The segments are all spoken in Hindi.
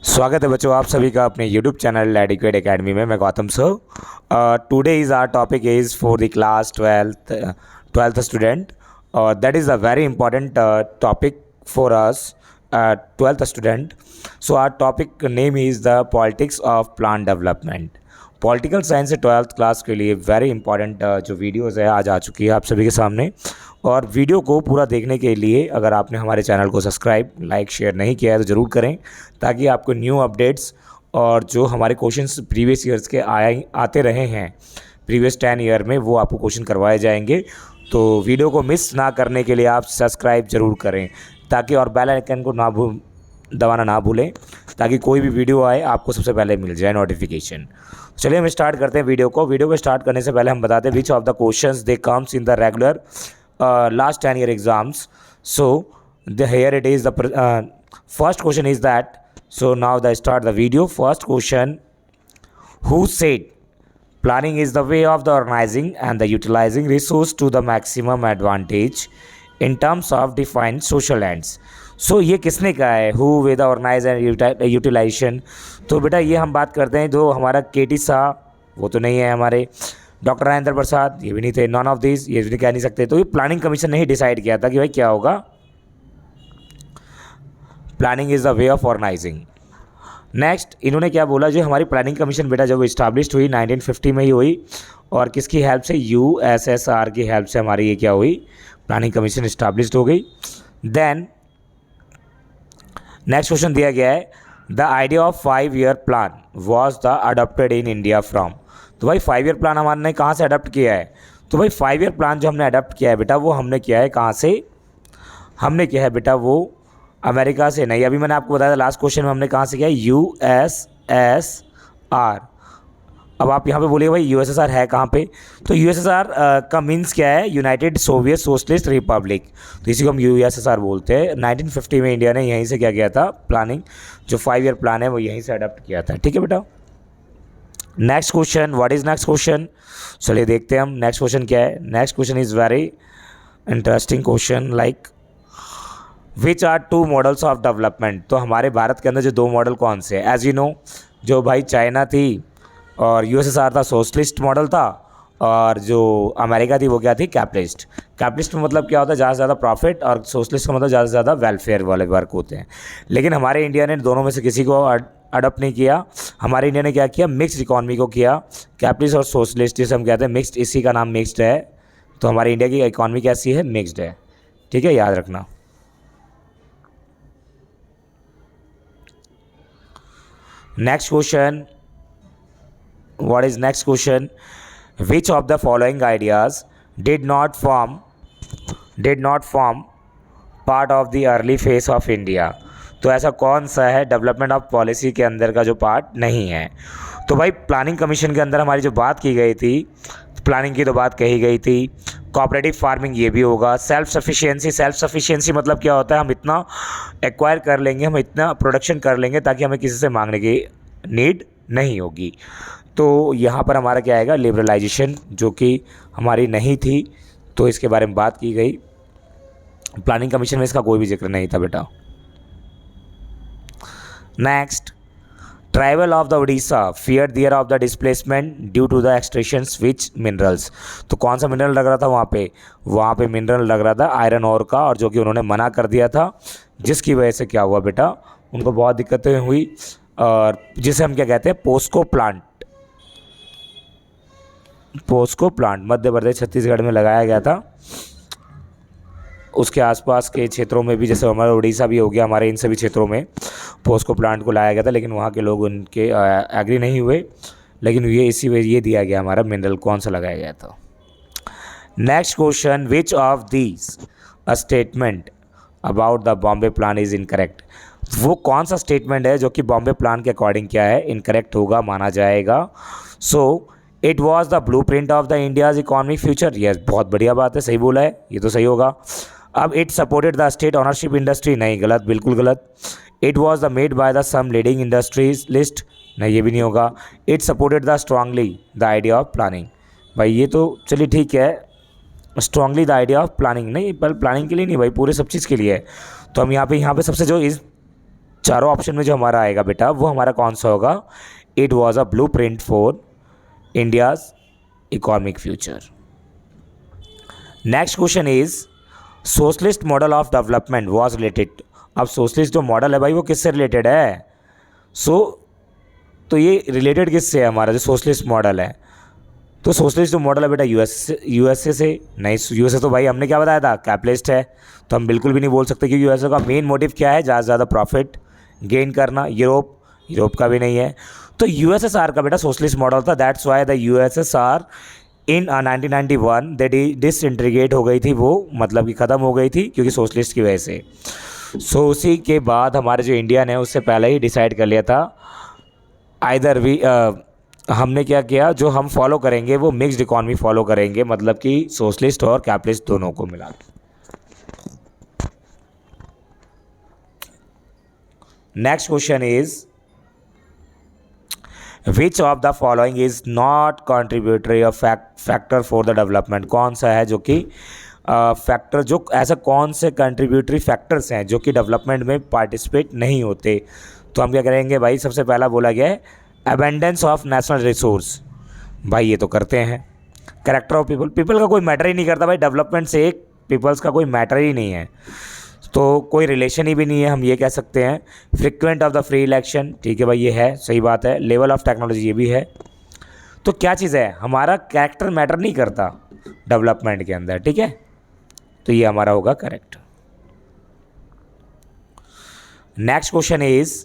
स्वागत है बच्चों आप सभी का अपने YouTube चैनल एडिक्वेट एकेडमी में। मैं Gautam sir. Today is our topic is for the class twelfth student और that is a very important topic for us twelfth student. So our topic name is the politics of plan development. Political science से ट्वेल्थ क्लास के लिए वेरी इंपॉर्टेंट जो वीडियोज़ है आज आ चुकी है आप सभी के सामने। और वीडियो को पूरा देखने के लिए अगर आपने हमारे चैनल को सब्सक्राइब लाइक शेयर नहीं किया है तो ज़रूर करें, ताकि आपको न्यू अपडेट्स और जो हमारे क्वेश्चंस प्रीवियस ईयर्स के आते रहे हैं प्रीवियस 10 ईयर में, वो आपको क्वेश्चन करवाए जाएंगे। तो वीडियो को मिस ना करने के लिए आप सब्सक्राइब ज़रूर करें, ताकि और बेल आइकन को दबाना ना भूलें, ताकि कोई भी वीडियो आए आपको सबसे पहले मिल जाए नोटिफिकेशन। चलिए हम स्टार्ट करते हैं वीडियो को स्टार्ट करने से पहले हम बताते हैं which of the questions they comes in the regular last 10 year exams. So here it is, the first question is that, so now they start the video. First question: who said planning is the way of the organizing and the utilizing resource to the maximum advantage in terms of defined social ends? So ये किसने कहा है? Who with the organize and utilization? तो बेटा ये हम बात करते हैं जो हमारा केटी शाह, वो तो नहीं है हमारे, डॉक्टर राजेंद्र प्रसाद ये भी नहीं थे, नॉन ऑफ दिस ये भी कह नहीं सकते। तो ये प्लानिंग कमीशन ने ही डिसाइड किया था कि भाई क्या होगा, planning is the way of organizing. Next इन्होंने क्या बोला, जो हमारी प्लानिंग कमीशन बेटा जब इस्टाब्लिश्ड हुई 1950 में ही हुई, और किसकी हेल्प से? USSR की हेल्प से हमारी ये क्या हुई, प्लानिंग कमीशन इस्टाब्लिश्ड हो गई। देन नेक्स्ट क्वेश्चन दिया गया है, the idea of 5 year plan was the adopted in India from. तो भाई 5 ईयर प्लान हमारे कहाँ से अडॉप्ट किया है? तो भाई 5 ईयर प्लान जो हमने अडॉप्ट किया है बेटा, वो हमने किया है कहाँ से? हमने किया है बेटा वो अमेरिका से नहीं। अभी मैंने आपको बताया था लास्ट क्वेश्चन में हमने कहाँ से किया है, USSR। अब आप यहाँ पे बोलिए भाई USSR है कहाँ पे? तो USSR का मीन्स क्या है? United Soviet socialist Republic. तो इसी को हम USSR बोलते हैं। 1950 में इंडिया ने यहीं से क्या किया था, प्लानिंग जो 5 ईयर प्लान है वो यहीं से अडॉप्ट किया था। ठीक है बेटा। Next question, what is next question? चलिए देखते हैं हम नेक्स्ट क्वेश्चन क्या है। Next question is very interesting question, like which are 2 models of development. तो हमारे भारत के अंदर जो 2 मॉडल कौन से हैं? एज यू नो, जो भाई चाइना थी और USSR था सोशलिस्ट मॉडल था, और जो अमेरिका थी वो क्या थी, कैपिटलिस्ट। कैपिटलिस्ट में मतलब क्या होता है, ज़्यादा से ज़्यादा प्रॉफिट, और सोशलिस्ट का मतलब ज़्यादा से ज़्यादा वेलफेयर वाले वर्क होते हैं। लेकिन हमारे इंडिया ने दोनों में से किसी को अडॉप्ट नहीं किया। हमारे इंडिया ने क्या किया, मिक्स्ड इकॉनमी को किया, कैपिटलिस्ट और सोशलिस्ट जिसे हम कहते हैं मिक्स्ड, इसी का नाम मिक्स्ड है। तो हमारी इंडिया की इकॉनमी कैसी है, मिक्स्ड है। ठीक है, याद रखना। Next question, what is next question? Which of the following ideas did not form part of the early phase of India. तो ऐसा कौन सा है डेवलपमेंट ऑफ पॉलिसी के अंदर का जो पार्ट नहीं है? तो भाई प्लानिंग कमीशन के अंदर हमारी जो बात की गई थी, प्लानिंग की तो बात कही गई थी, कोऑपरेटिव फार्मिंग ये भी होगा, सेल्फ सफिशिएंसी मतलब क्या होता है, हम इतना एक्वायर कर लेंगे, हम इतना प्रोडक्शन कर लेंगे ताकि हमें किसी से मांगने की नीड नहीं होगी। तो यहाँ पर हमारा क्या आएगा, लिबरलाइजेशन, जो कि हमारी नहीं थी, तो इसके बारे में बात की गई। प्लानिंग कमीशन में इसका कोई भी जिक्र नहीं था बेटा। Next, tribal of the Orissa fear there of the displacement due to the extractions which minerals. तो कौन सा मिनरल लग रहा था वहाँ पे मिनरल लग रहा था आयरन ओर का, और जो कि उन्होंने मना कर दिया था, जिसकी वजह से क्या हुआ बेटा, उनको बहुत दिक्कतें हुई, और जिसे हम क्या कहते हैं, पोस्को प्लांट मध्य प्रदेश छत्तीसगढ़ में लगाया गया था। उसके आसपास के क्षेत्रों में भी, जैसे हमारा उड़ीसा भी हो गया, हमारे इन सभी क्षेत्रों में पोस्को प्लांट को लाया गया था, लेकिन वहाँ के लोग उनके एग्री नहीं हुए। लेकिन इसी वजह ये दिया गया हमारा मिनरल कौन सा लगाया गया था। Next question, which of these a statement about the Bombay plan is incorrect. वो कौन सा स्टेटमेंट है जो कि बॉम्बे प्लान के अकॉर्डिंग क्या है, इनकरेक्ट होगा, माना जाएगा। So it was the blue print of the India's economy future. Yes, बहुत बढ़िया बात है, सही बोला है, ये तो सही होगा। अब it supported the state ownership industry, नहीं, गलत, बिल्कुल गलत। It was the made by the some leading industries list, नहीं, ये भी नहीं होगा। It supported the strongly the idea of planning, भाई ये तो चलिए ठीक है, strongly the idea of planning नहीं, पर प्लानिंग के लिए नहीं भाई, पूरे सब चीज़ के लिए है। तो हम यहाँ पे सबसे जो इस चारों ऑप्शन में जो हमारा आएगा बेटा वो हमारा कौन सा होगा? It was a blue print for India's economic future. Next question is socialist model of development was related. अब सोशलिस्ट जो मॉडल है भाई वो किससे रिलेटेड है? तो ये रिलेटेड किससे है? हमारा जो सोशलिस्ट मॉडल है, तो सोशलिस्ट जो मॉडल है बेटा यूएसए से नहीं। यूएसए तो भाई हमने क्या बताया था, कैपिटलिस्ट है, तो हम बिल्कुल भी नहीं बोल सकते कि यूएसए का मेन मोटिव क्या है, ज़्यादा से ज़्यादा प्रॉफिट गेन करना। यूरोप का भी नहीं है। तो यूएसएसआर का बेटा सोशलिस्ट मॉडल था। That's why the USSR in 1991 disintegrate हो गई थी, वो मतलब कि ख़त्म हो गई थी क्योंकि सोशलिस्ट की वजह से। सो उसी के बाद हमारे जो इंडिया ने उससे पहले ही डिसाइड कर लिया था आइदर वी हमने क्या किया, जो हम फॉलो करेंगे वो मिक्स्ड इकॉनमी फॉलो करेंगे, मतलब कि सोशलिस्ट और कैपिटलिस्ट दोनों को मिला। Next question is which of the following is not contributory factor for the development. कौन सा है जो कि फैक्टर, जो ऐसा कौन से कंट्रीब्यूटरी फैक्टर्स हैं जो कि डेवलपमेंट में पार्टिसिपेट नहीं होते? तो हम क्या करेंगे भाई, सबसे पहला बोला गया है अबेंडेंस ऑफ नेशनल रिसोर्स। भाई ये तो करते हैं। कैरेक्टर ऑफ पीपल का कोई मैटर ही नहीं करता भाई, डेवलपमेंट से एक पीपल्स का कोई मैटर ही नहीं है, तो कोई रिलेशन ही भी नहीं है, हम ये कह सकते हैं। Frequent of the free election, ठीक है भाई ये है, सही बात है। लेवल ऑफ टेक्नोलॉजी ये भी है। तो क्या चीज़ है, हमारा कैरेक्टर मैटर नहीं करता डेवलपमेंट के अंदर, ठीक है, तो ये हमारा होगा correct. Next question is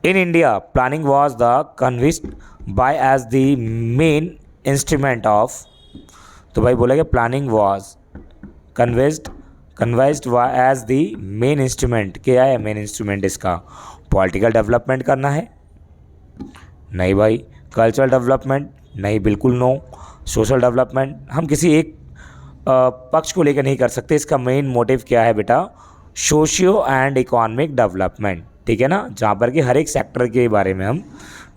in India planning was the conceived by as the main instrument of. तो भाई बोला कि planning was conceived as the main instrument. क्या है मेन इंस्ट्रूमेंट इसका? पॉलिटिकल डेवलपमेंट करना है? नहीं भाई। Cultural development? नहीं, बिल्कुल नो। Social development? हम किसी एक पक्ष को लेकर नहीं कर सकते। इसका मेन मोटिव क्या है बेटा? सोशियो एंड इकोनॉमिक डेवलपमेंट, ठीक है ना, जहाँ पर कि हर एक सेक्टर के बारे में हम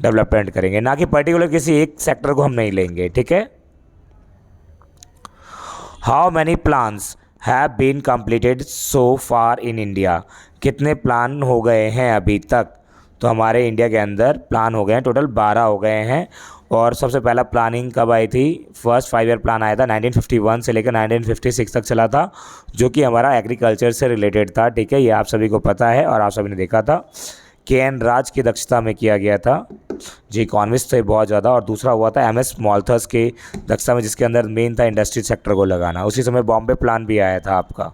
डेवलपमेंट करेंगे, ना कि पर्टिकुलर किसी एक सेक्टर को हम नहीं लेंगे, ठीक है। How many plans have been completed so far in India. कितने प्लान हो गए हैं अभी तक? तो हमारे इंडिया के अंदर प्लान हो गए हैं, टोटल 12 हो गए हैं। और सबसे पहला प्लानिंग कब आई थी? फर्स्ट 5 ईयर प्लान आया था 1951 से लेकर 1956 तक चला था, जो कि हमारा एग्रीकल्चर से रिलेटेड था, ठीक है, ये आप सभी को पता है और आप सभी ने देखा था। के.एन. राज की दक्षता में किया गया था, जो इकोनॉमिस्ट थे बहुत ज़्यादा। और दूसरा हुआ था एम.एस. माल्थस के दक्षता में, जिसके अंदर मेन था इंडस्ट्री सेक्टर को लगाना। उसी समय बॉम्बे प्लान भी आया था आपका।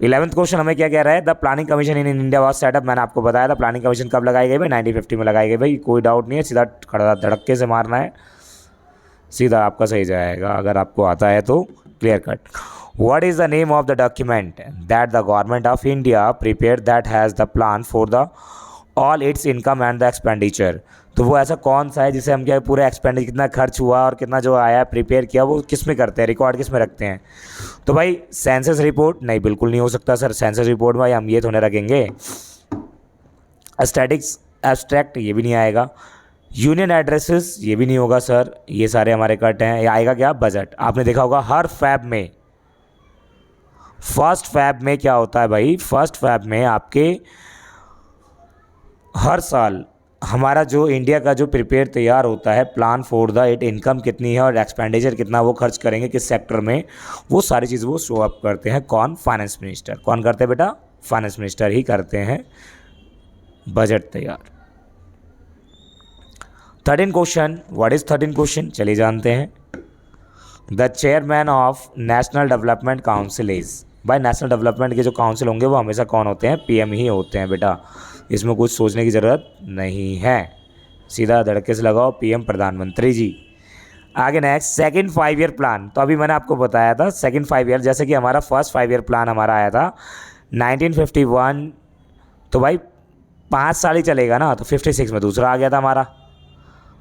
11th क्वेश्चन हमें क्या कह रहा है? The planning commission in India was setup. मैंने आपको बताया था प्लानिंग कमीशन कब लगाई गई भाई, 1950 में लगाई गई भाई, कोई डाउट नहीं है, सीधा खड़ा धड़क्के से मारना है, सीधा आपका सही जाएगा अगर आपको आता है तो। Clear cut. What is the name of the document that the government of India prepare that has the plan for the all it's income and the expenditure. तो वो ऐसा कौन सा है जिसे हम क्या पूरा एक्सपेंडिचर, कितना खर्च हुआ और कितना जो आया प्रिपेयर किया, वो किस में करते हैं, रिकॉर्ड किस में रखते हैं? तो भाई सेंसस रिपोर्ट? नहीं, बिल्कुल नहीं हो सकता सर सेंसस रिपोर्ट में हम ये थोड़े रखेंगे। Statics abstract? ये भी नहीं आएगा। Union addresses? ये भी नहीं होगा सर, ये सारे हमारे कट हैं। ये आएगा क्या? बजट। आपने देखा होगा हर फैब में, फर्स्ट फैब में क्या होता है भाई, फर्स्ट फैब में आपके हर साल हमारा जो इंडिया का जो प्रिपेयर तैयार होता है, plan for the it income कितनी है और एक्सपेंडिचर कितना वो खर्च करेंगे किस सेक्टर में, वो सारी चीज़ वो शो अप करते हैं। कौन? Finance minister. कौन करते हैं बेटा? फाइनेंस मिनिस्टर ही करते हैं बजट तैयार। 13 क्वेश्चन। What is 13 question? चलिए जानते हैं। The chairman of national development council is. भाई नेशनल डेवलपमेंट के जो काउंसिल होंगे वो हमेशा कौन होते हैं? पीएम ही होते हैं बेटा, इसमें कुछ सोचने की ज़रूरत नहीं है, सीधा धड़के से लगाओ पीएम, प्रधानमंत्री जी। आगे नेक्स्ट, सेकंड 5 ईयर प्लान। तो अभी मैंने आपको बताया था सेकंड 5 ईयर, जैसे कि हमारा फर्स्ट 5 ईयर प्लान हमारा आया था 1951, तो भाई 5 साल ही चलेगा ना, तो 56 में दूसरा आ गया था हमारा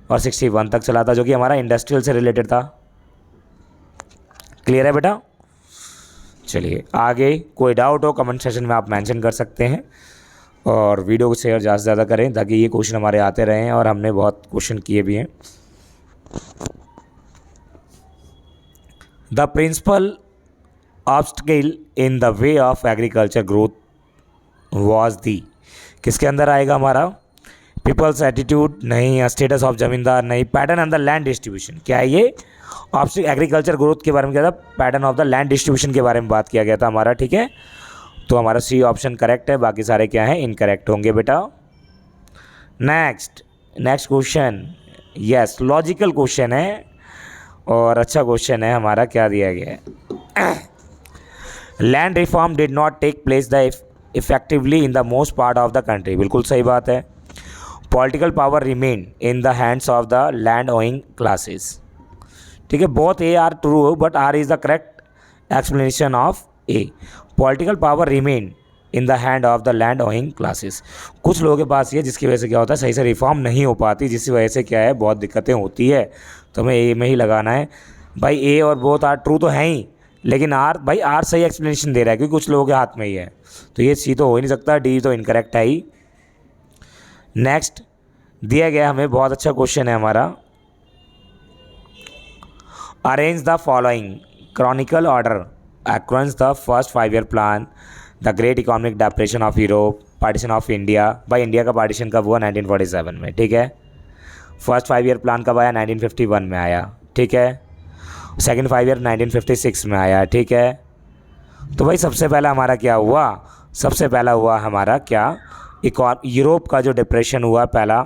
और 61 तक चला था, जो कि हमारा इंडस्ट्रियल से रिलेटेड था। क्लियर है बेटा? चलिए आगे, कोई डाउट हो कमेंट सेक्शन में आप मेंशन कर सकते हैं और वीडियो को शेयर ज़्यादा से ज़्यादा करें ताकि ये क्वेश्चन हमारे आते रहें और हमने बहुत क्वेश्चन किए भी हैं। The principal obstacle in the way of agriculture growth was the, किसके अंदर आएगा हमारा? पीपल्स एटीट्यूड नहीं, स्टेटस ऑफ जमींदार नहीं, pattern of the land distribution, क्या है ये? ऑप्शन एग्रीकल्चर ग्रोथ के बारे में क्या था? Pattern of the land distribution के बारे में बात किया गया था हमारा, ठीक है। तो हमारा सी ऑप्शन करेक्ट है, बाकी सारे क्या हैं? इनकरेक्ट होंगे बेटा। Next question, yes logical question है और अच्छा क्वेश्चन है हमारा। क्या दिया गया है? Land reform did not take place the effectively in the most part of the country, बिल्कुल सही बात है। Political power remain in the hands of the land owing classes, ठीक है। Both A R true but R is the correct explanation of A. Political power remain in the hand of the land owing classes, कुछ लोगों के पास ये, जिसकी वजह से क्या होता है? सही से रिफॉर्म नहीं हो पाती, जिसकी वजह से क्या है? बहुत दिक्कतें होती है। तो हमें ए में ही लगाना है भाई। ए और बोथ आर ट्रू तो हैं ही, लेकिन आर भाई आर सही एक्सप्लेनेशन दे रहा है क्योंकि कुछ लोगों के हाथ में ही है, तो ये सी तो हो ही नहीं सकता, डी तो इनकरेक्ट है ही। नेक्स्ट दिया गया हमें बहुत अच्छा क्वेश्चन है हमारा। Arrange the following Chronicle order across the first 5 year plan, the great economic depression of Europe, partition of India. भाई इंडिया का पार्टीशन कब हुआ? 1947 में, ठीक है। फर्स्ट 5 ईयर प्लान कब आया? 1951 में आया, ठीक है। सेकेंड 5 ईयर 1956 में आया, ठीक है। तो भाई सबसे पहला हमारा क्या हुआ? सबसे पहला हुआ हमारा क्या? यूरोप का जो डिप्रेशन हुआ पहला,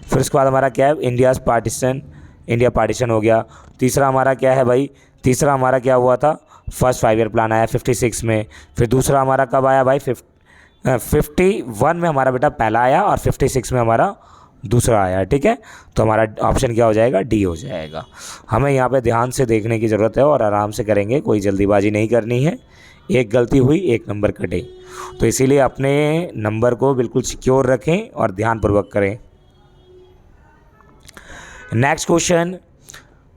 फिर उसके बाद हमारा क्या है? इंडिया पार्टीशन हो गया। तीसरा हमारा क्या है भाई? तीसरा हमारा क्या हुआ था? फर्स्ट 5 ईयर प्लान आया 56 में। फिर दूसरा हमारा कब आया भाई? 51 में हमारा बेटा पहला आया और 56 में हमारा दूसरा आया, ठीक है। तो हमारा ऑप्शन क्या हो जाएगा? डी हो जाएगा। हमें यहाँ पे ध्यान से देखने की ज़रूरत है और आराम से करेंगे, कोई जल्दीबाजी नहीं करनी है। एक गलती हुई 1 नंबर कटे, तो इसीलिए अपने नंबर को बिल्कुल सिक्योर रखें और ध्यानपूर्वक करें। Next question,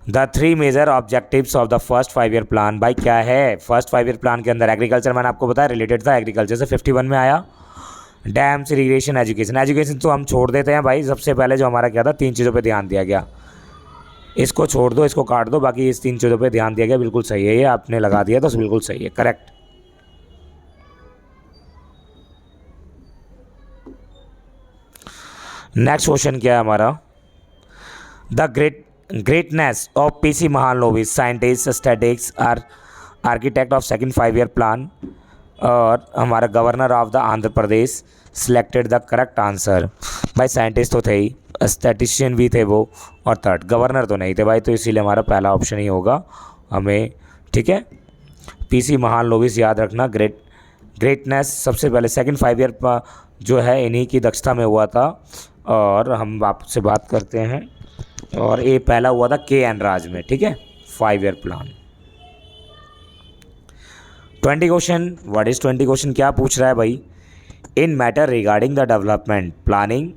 the 3 major objectives of the first 5 year plan. भाई क्या है फर्स्ट 5 ईयर प्लान के अंदर? एग्रीकल्चर मैंने आपको बताया रिलेटेड था, एग्रीकल्चर से 51 में आया। डैम्स, इरीगेशन, एजुकेशन तो हम छोड़ देते हैं भाई। सबसे पहले जो हमारा क्या था? 3 चीज़ों पे ध्यान दिया गया। इसको छोड़ दो, इसको काट दो, बाकी इस 3 चीज़ों पे ध्यान दिया गया, बिल्कुल सही है। ये आपने लगा दिया तो बिल्कुल सही है, करेक्ट। नेक्स्ट क्वेश्चन क्या है हमारा? The greatness of PC Mahalanobis, scientist, statics, architect of second 5 year plan और हमारा governor of the Andhra Pradesh selected the correct answer. भाई साइंटिस्ट तो थे ही, स्टैटिशियन भी थे वो, और थर्ड गवर्नर तो नहीं थे भाई, तो इसीलिए हमारा पहला ऑप्शन ही होगा हमें, ठीक है। पीसी महालनोबिस याद रखना। ग्रेटनेस सबसे पहले सेकंड 5 ईयर जो है इन्हीं की दक्षता में हुआ था। और हम आपसे बात करते हैं, और ये पहला हुआ था के.एन. राज में, ठीक है, 5 year plan. 20 question, what is 20 question? क्या पूछ रहा है भाई? In matter regarding the development planning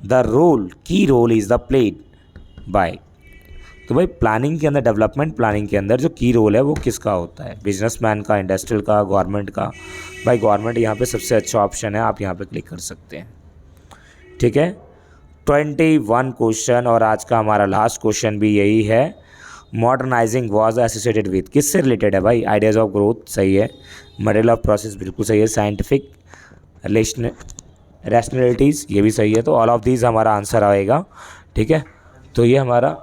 the role की role is the played by. तो भाई प्लानिंग के अंदर, डेवलपमेंट प्लानिंग के अंदर जो की रोल है वो किसका होता है? बिजनेसमैन का, इंडस्ट्रियल का, गवर्नमेंट का? भाई गवर्नमेंट यहाँ पे सबसे अच्छा ऑप्शन है, आप यहाँ पे क्लिक कर सकते हैं, ठीक है। 21 क्वेश्चन, और आज का हमारा लास्ट क्वेश्चन भी यही है। मॉडर्नाइजिंग वॉज एसोसिएटेड विद, किससे रिलेटेड है भाई? आइडियाज़ ऑफ ग्रोथ, सही है। मॉडल ऑफ प्रोसेस, बिल्कुल सही है। साइंटिफिक रैशनैलिटीज़, ये भी सही है। तो ऑल ऑफ दीज हमारा आंसर आएगा, ठीक है। तो ये हमारा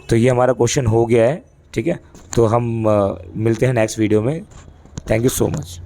क्वेश्चन हो गया है, ठीक है। तो हम मिलते हैं नेक्स्ट वीडियो में। Thank you so much.